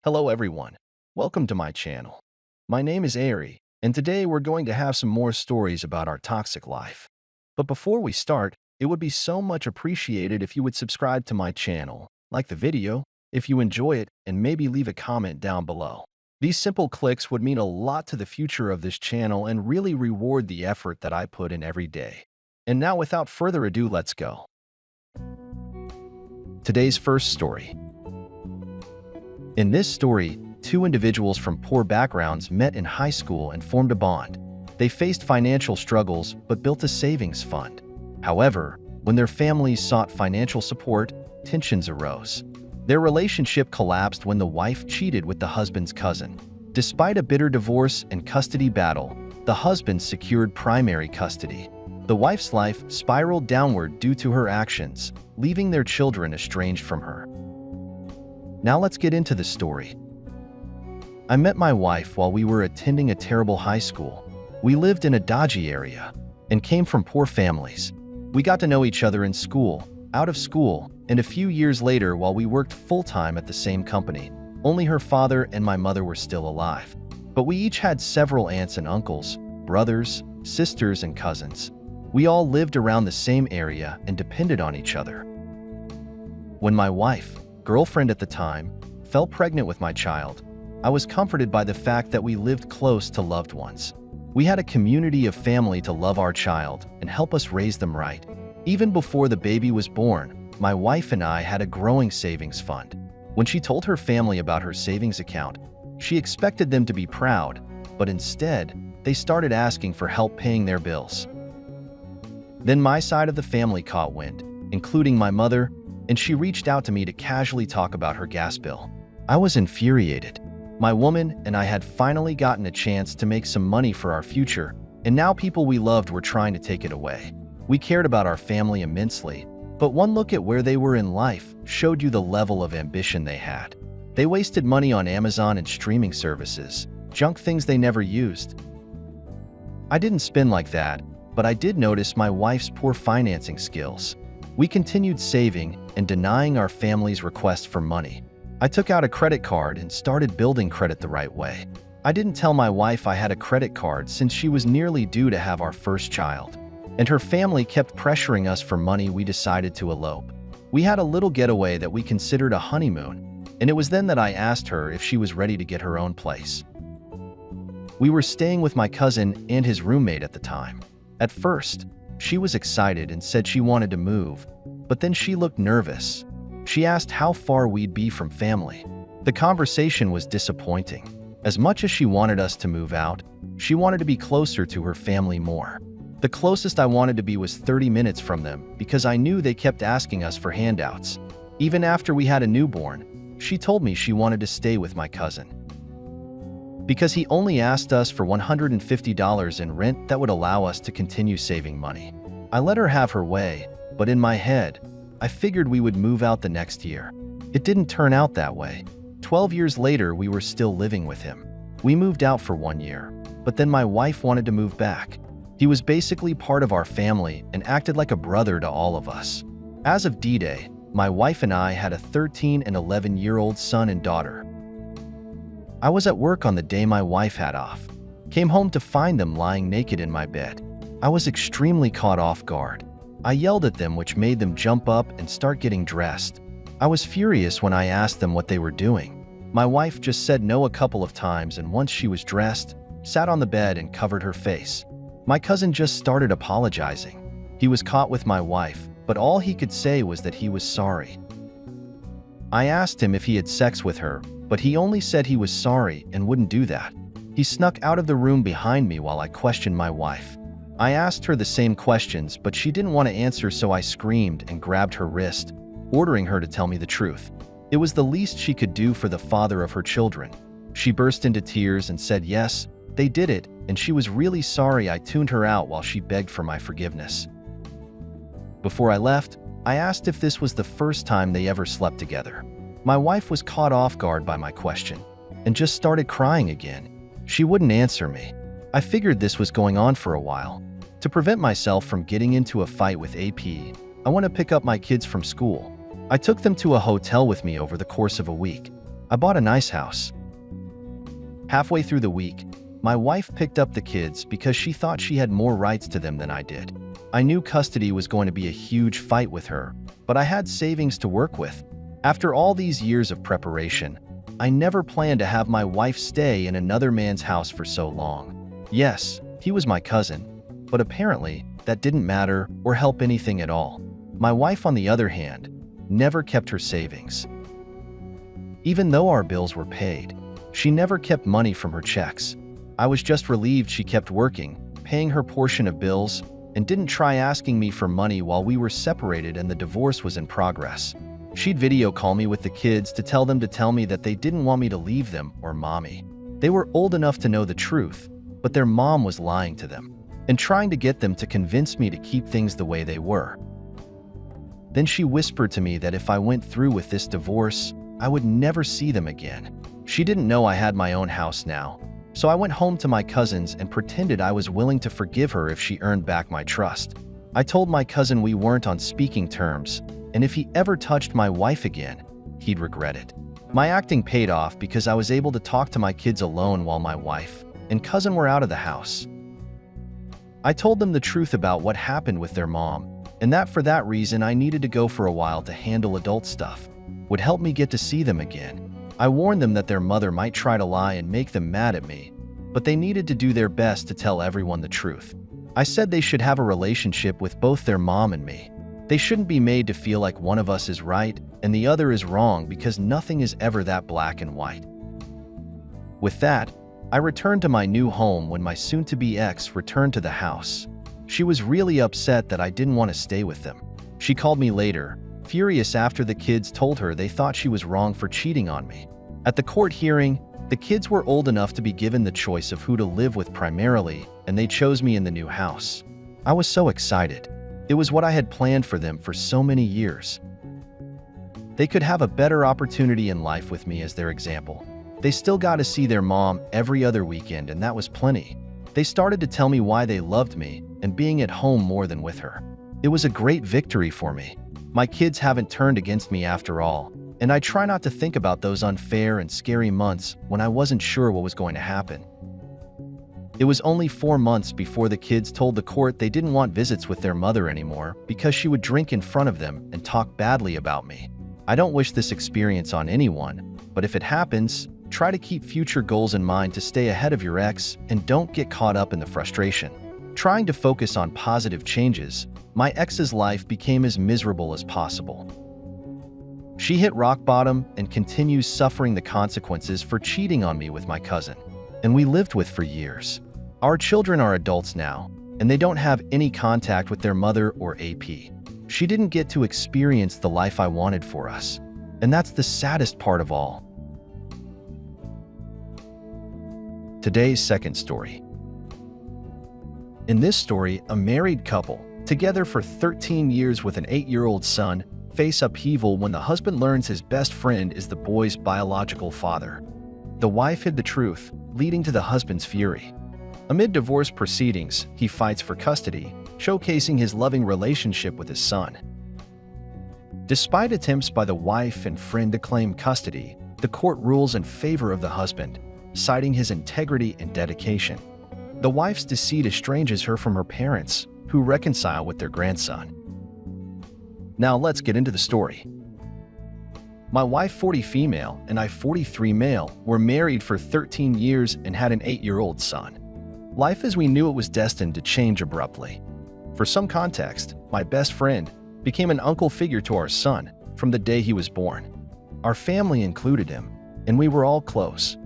Hello everyone, welcome to my channel. My name is Ari, and today we're going to have some more stories about our toxic life. But before we start, it would be so much appreciated if you would subscribe to my channel, like the video, if you enjoy it, and maybe leave a comment down below. These simple clicks would mean a lot to the future of this channel and really reward the effort that I put in every day. And now without further ado, let's go. Today's first story. In this story, two individuals from poor backgrounds met in high school and formed a bond. They faced financial struggles but built a savings fund. However, when their families sought financial support, tensions arose. Their relationship collapsed when the wife cheated with the husband's cousin. Despite a bitter divorce and custody battle, the husband secured primary custody. The wife's life spiraled downward due to her actions, leaving their children estranged from her. Now let's get into the story. I met my wife while we were attending a terrible high school. We lived in a dodgy area and came from poor families. We got to know each other in school, out of school, and a few years later while we worked full-time at the same company. Only her father and my mother were still alive. But we each had several aunts and uncles, brothers, sisters, and cousins. We all lived around the same area and depended on each other. When my wife, girlfriend at the time, fell pregnant with my child, I was comforted by the fact that we lived close to loved ones. We had a community of family to love our child and help us raise them right. Even before the baby was born, my wife and I had a growing savings fund. When she told her family about her savings account, she expected them to be proud, but instead, they started asking for help paying their bills. Then my side of the family caught wind, including my mother, and she reached out to me to casually talk about her gas bill. I was infuriated. My woman and I had finally gotten a chance to make some money for our future, and now people we loved were trying to take it away. We cared about our family immensely, but one look at where they were in life showed you the level of ambition they had. They wasted money on Amazon and streaming services, junk things they never used. I didn't spend like that, but I did notice my wife's poor financing skills. We continued saving and denying our family's request for money. I took out a credit card and started building credit the right way. I didn't tell my wife I had a credit card since she was nearly due to have our first child, and her family kept pressuring us for money. We decided to elope. We had a little getaway that we considered a honeymoon, and it was then that I asked her if she was ready to get her own place. We were staying with my cousin and his roommate at the time. At first, she was excited and said she wanted to move, but then she looked nervous. She asked how far we'd be from family. The conversation was disappointing. As much as she wanted us to move out, she wanted to be closer to her family more. The closest I wanted to be was 30 minutes from them because I knew they kept asking us for handouts. Even after we had a newborn, she told me she wanted to stay with my cousin because he only asked us for $150 in rent that would allow us to continue saving money. I let her have her way, but in my head, I figured we would move out the next year. It didn't turn out that way. 12 years later, we were still living with him. We moved out for 1 year, but then my wife wanted to move back. He was basically part of our family and acted like a brother to all of us. As of D-Day, my wife and I had a 13 and 11-year-old son and daughter. I was at work on the day my wife had off. Came home to find them lying naked in my bed. I was extremely caught off guard. I yelled at them, which made them jump up and start getting dressed. I was furious when I asked them what they were doing. My wife just said no a couple of times, and once she was dressed, sat on the bed and covered her face. My cousin just started apologizing. He was caught with my wife, but all he could say was that he was sorry. I asked him if he had sex with her, but he only said he was sorry and wouldn't do that. He snuck out of the room behind me while I questioned my wife. I asked her the same questions, but she didn't want to answer, so I screamed and grabbed her wrist, ordering her to tell me the truth. It was the least she could do for the father of her children. She burst into tears and said yes, they did it, and she was really sorry. I tuned her out while she begged for my forgiveness. Before I left, I asked if this was the first time they ever slept together. My wife was caught off guard by my question and just started crying again. She wouldn't answer me. I figured this was going on for a while. To prevent myself from getting into a fight with AP, I went to pick up my kids from school. I took them to a hotel with me over the course of a week. I bought a nice house. Halfway through the week, my wife picked up the kids because she thought she had more rights to them than I did. I knew custody was going to be a huge fight with her, but I had savings to work with. After all these years of preparation, I never planned to have my wife stay in another man's house for so long. Yes, he was my cousin, but apparently that didn't matter or help anything at all. My wife, on the other hand, never kept her savings. Even though our bills were paid, she never kept money from her checks. I was just relieved she kept working, paying her portion of bills, and didn't try asking me for money while we were separated and the divorce was in progress. She'd video call me with the kids to tell me that they didn't want me to leave them or mommy. They were old enough to know the truth, but their mom was lying to them and trying to get them to convince me to keep things the way they were. Then she whispered to me that if I went through with this divorce, I would never see them again. She didn't know I had my own house now, so I went home to my cousins and pretended I was willing to forgive her if she earned back my trust. I told my cousin we weren't on speaking terms, and if he ever touched my wife again, he'd regret it. My acting paid off because I was able to talk to my kids alone while my wife and cousin were out of the house. I told them the truth about what happened with their mom, and that for that reason I needed to go for a while to handle adult stuff, would help me get to see them again. I warned them that their mother might try to lie and make them mad at me, but they needed to do their best to tell everyone the truth. I said they should have a relationship with both their mom and me. They shouldn't be made to feel like one of us is right and the other is wrong because nothing is ever that black and white. With that, I returned to my new home when my soon-to-be ex returned to the house. She was really upset that I didn't want to stay with them. She called me later, furious after the kids told her they thought she was wrong for cheating on me. At the court hearing, the kids were old enough to be given the choice of who to live with primarily, and they chose me in the new house. I was so excited. It was what I had planned for them for so many years. They could have a better opportunity in life with me as their example. They still got to see their mom every other weekend, and that was plenty. They started to tell me why they loved me and being at home more than with her. It was a great victory for me. My kids haven't turned against me after all, and I try not to think about those unfair and scary months when I wasn't sure what was going to happen. It was only 4 months before the kids told the court they didn't want visits with their mother anymore because she would drink in front of them and talk badly about me. I don't wish this experience on anyone, but if it happens, try to keep future goals in mind to stay ahead of your ex and don't get caught up in the frustration. Trying to focus on positive changes, my ex's life became as miserable as possible. She hit rock bottom and continues suffering the consequences for cheating on me with my cousin, and we lived with for years. Our children are adults now, and they don't have any contact with their mother or AP. She didn't get to experience the life I wanted for us, and that's the saddest part of all. Today's second story. In this story, a married couple, together for 13 years with an 8-year-old son, face upheaval when the husband learns his best friend is the boy's biological father. The wife hid the truth, leading to the husband's fury. Amid divorce proceedings, he fights for custody, showcasing his loving relationship with his son. Despite attempts by the wife and friend to claim custody, the court rules in favor of the husband, citing his integrity and dedication. The wife's deceit estranges her from her parents, who reconcile with their grandson. Now let's get into the story. My wife, 40 female, and I, 43 male, were married for 13 years and had an 8-year-old son. Life as we knew it was destined to change abruptly. For some context, my best friend became an uncle figure to our son from the day he was born. Our family included him, and we were all close.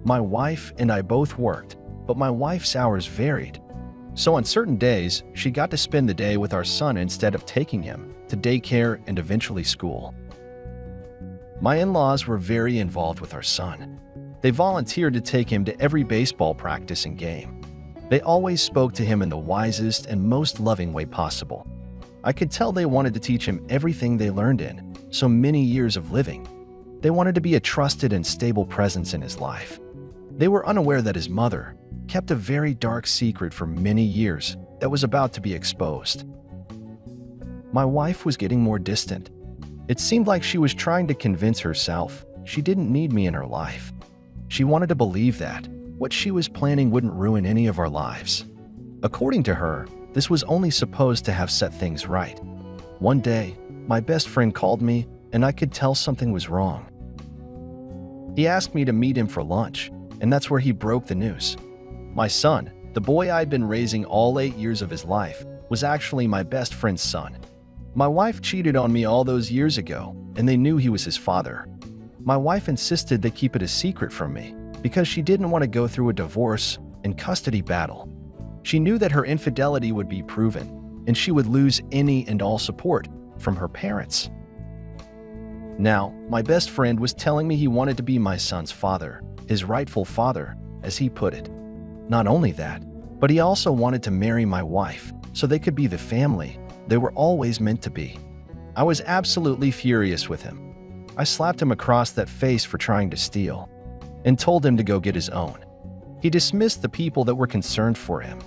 My wife and I both worked, but my wife's hours varied. So on certain days, she got to spend the day with our son instead of taking him to daycare and eventually school. My in-laws were very involved with our son. They volunteered to take him to every baseball practice and game. They always spoke to him in the wisest and most loving way possible. I could tell they wanted to teach him everything they learned in so many years of living. They wanted to be a trusted and stable presence in his life. They were unaware that his mother kept a very dark secret for many years that was about to be exposed. My wife was getting more distant. It seemed like she was trying to convince herself she didn't need me in her life. She wanted to believe that what she was planning wouldn't ruin any of our lives. According to her, this was only supposed to have set things right. One day, my best friend called me and I could tell something was wrong. He asked me to meet him for lunch, and that's where he broke the news. My son, the boy I'd been raising all 8 years of his life, was actually my best friend's son. My wife cheated on me all those years ago, and they knew he was his father. My wife insisted they keep it a secret from me because she didn't want to go through a divorce and custody battle. She knew that her infidelity would be proven, and she would lose any and all support from her parents. Now, my best friend was telling me he wanted to be my son's father, his rightful father, as he put it. Not only that, but he also wanted to marry my wife so they could be the family they were always meant to be. I was absolutely furious with him. I slapped him across that face for trying to steal and told him to go get his own. He dismissed the people that were concerned for him.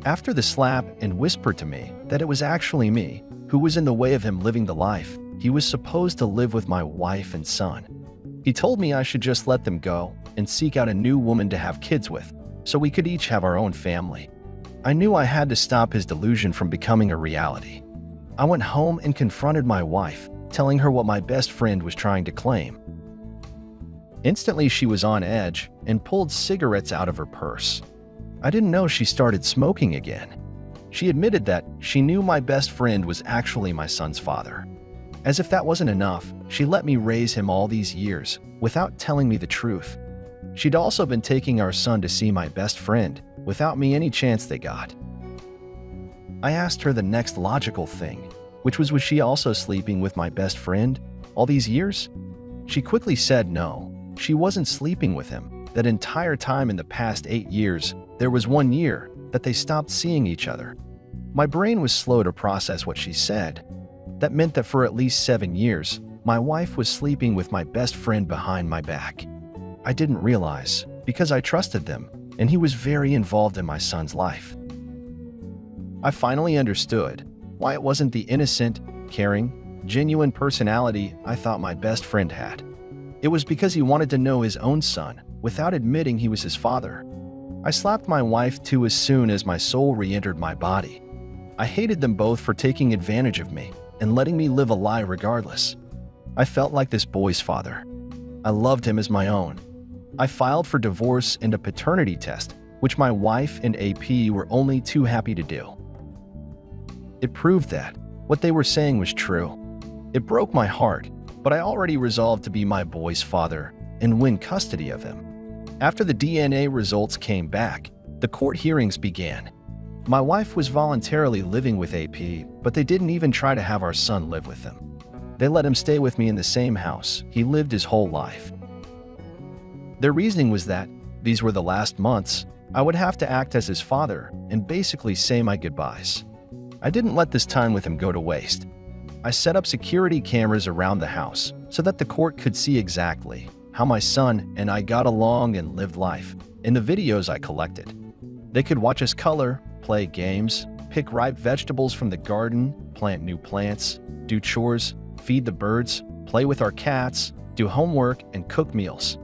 After the slap, and whispered to me that it was actually me who was in the way of him living the life he was supposed to live with my wife and son. He told me I should just let them go and seek out a new woman to have kids with, so we could each have our own family. I knew I had to stop his delusion from becoming a reality. I went home and confronted my wife, telling her what my best friend was trying to claim. Instantly, she was on edge and pulled cigarettes out of her purse. I didn't know she started smoking again. She admitted that she knew my best friend was actually my son's father. As if that wasn't enough, she let me raise him all these years without telling me the truth. She'd also been taking our son to see my best friend without me any chance they got. I asked her the next logical thing, which was she also sleeping with my best friend all these years? She quickly said no, she wasn't sleeping with him. That entire time in the past 8 years, there was 1 year that they stopped seeing each other. My brain was slow to process what she said. That meant that for at least 7 years, my wife was sleeping with my best friend behind my back. I didn't realize, because I trusted them, and he was very involved in my son's life. I finally understood why it wasn't the innocent, caring, genuine personality I thought my best friend had. It was because he wanted to know his own son without admitting he was his father. I slapped my wife too as soon as my soul re-entered my body. I hated them both for taking advantage of me and letting me live a lie regardless. I felt like this boy's father. I loved him as my own. I filed for divorce and a paternity test, which my wife and AP were only too happy to do. It proved that what they were saying was true. It broke my heart, but I already resolved to be my boy's father and win custody of him. After the DNA results came back, the court hearings began. My wife was voluntarily living with AP, but they didn't even try to have our son live with them. They let him stay with me in the same house he lived his whole life. Their reasoning was that these were the last months I would have to act as his father and basically say my goodbyes. I didn't let this time with him go to waste. I set up security cameras around the house so that the court could see exactly how my son and I got along and lived life in the videos I collected. They could watch us color, play games, pick ripe vegetables from the garden, plant new plants, do chores, feed the birds, play with our cats, do homework, and cook meals.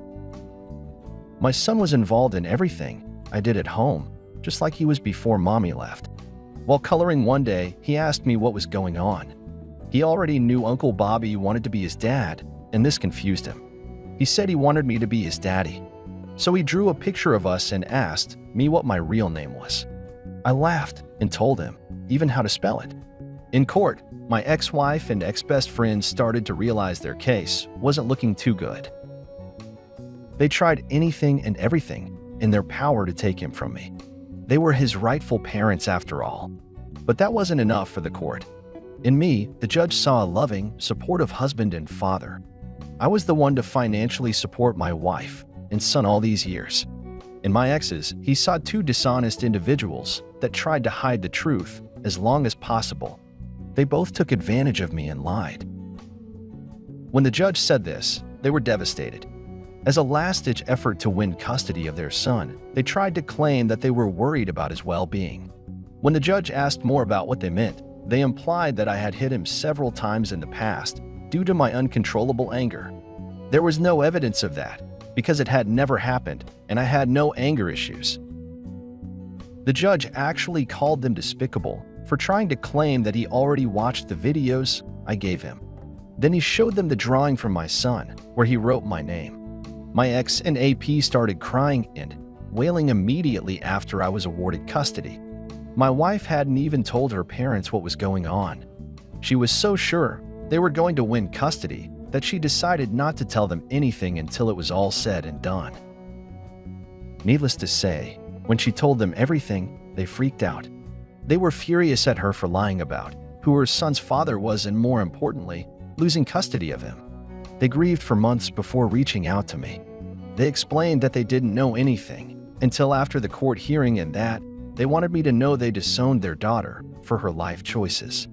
My son was involved in everything I did at home, just like he was before Mommy left. While coloring one day, he asked me what was going on. He already knew Uncle Bobby wanted to be his dad, and this confused him. He said he wanted me to be his daddy. So he drew a picture of us and asked me what my real name was. I laughed and told him even how to spell it. In court, my ex-wife and ex-best friend started to realize their case wasn't looking too good. They tried anything and everything in their power to take him from me. They were his rightful parents after all. But that wasn't enough for the court. In me, the judge saw a loving, supportive husband and father. I was the one to financially support my wife and son all these years. In my exes, he saw two dishonest individuals that tried to hide the truth as long as possible. They both took advantage of me and lied. When the judge said this, they were devastated. As a last-ditch effort to win custody of their son, they tried to claim that they were worried about his well-being. When the judge asked more about what they meant, they implied that I had hit him several times in the past due to my uncontrollable anger. There was no evidence of that, because it had never happened and I had no anger issues. The judge actually called them despicable for trying to claim that he already watched the videos I gave him. Then he showed them the drawing from my son, where he wrote my name. My ex and AP started crying and wailing immediately after I was awarded custody. My wife hadn't even told her parents what was going on. She was so sure they were going to win custody that she decided not to tell them anything until it was all said and done. Needless to say, when she told them everything, they freaked out. They were furious at her for lying about who her son's father was and, more importantly, losing custody of him. They grieved for months before reaching out to me. They explained that they didn't know anything until after the court hearing and that they wanted me to know they disowned their daughter for her life choices.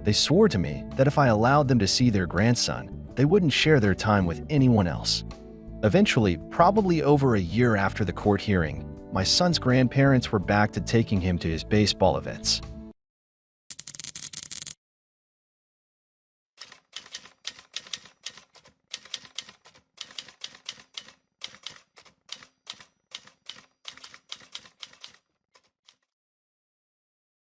They swore to me that if I allowed them to see their grandson, they wouldn't share their time with anyone else. Eventually, probably over a year after the court hearing, my son's grandparents were back to taking him to his baseball events.